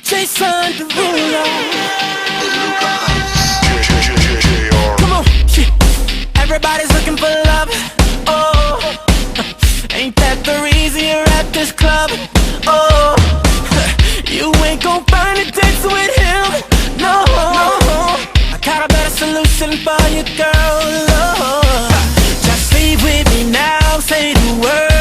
Jason Derulo. Come on, everybody's looking for love. Oh, ain't that the reason you're at this club? Oh, you ain't gon' find a date with him. No, I got a better solution for you, girl. Oh, just leave with me now. Say the word.